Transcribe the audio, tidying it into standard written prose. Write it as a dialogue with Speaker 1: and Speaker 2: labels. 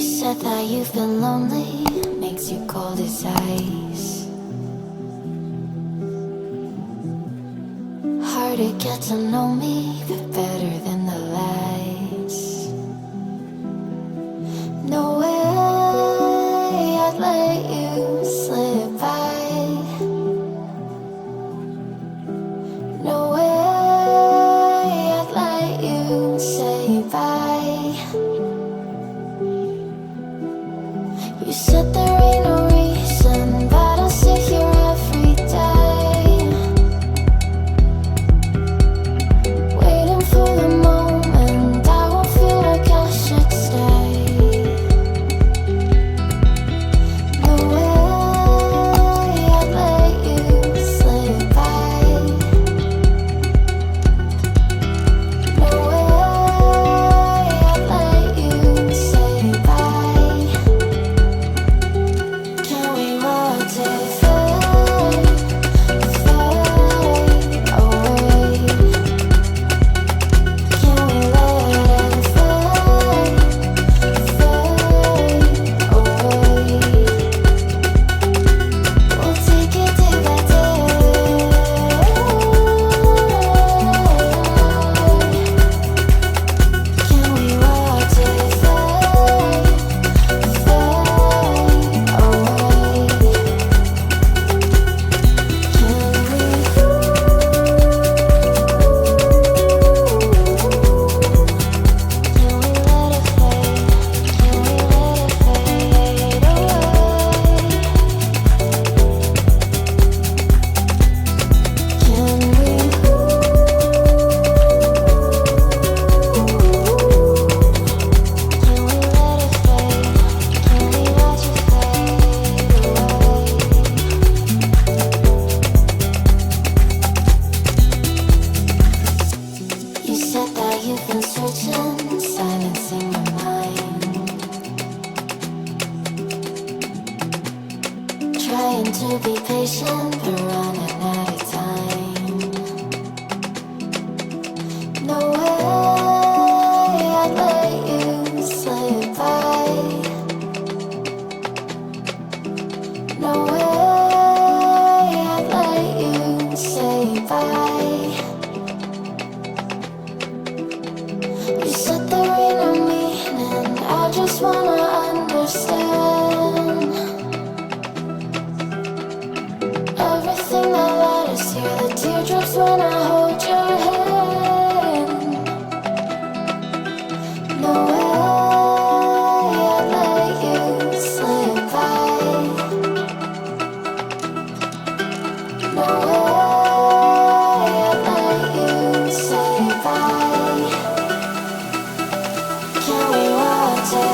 Speaker 1: said that you've been lonely, makes you cold as ice. Hard to get to know me, but better than the lights. No way I'd let you slip by. No way I'd let you say bye. You said there ain't no reason, but I'll sit here every day, waiting for the moment I won't feel like I should stay. No way I'd let you slip by. No way I'd let you say bye. Can we watch it fade, fade away? Can we let it fade, fade away? We'll take it day by day. Can we watch it fade, fade away? You said that you've been searching, silencing your mind, trying to be patient, but running out of time. No way I'd let you slip by. No way I'd let you say bye. You said there ain't no meaning, I just wanna understand everything that led us here, the teardrops when I hold your hand. No way I'd let you slip by. No way I'd let you say bye. Can we watch it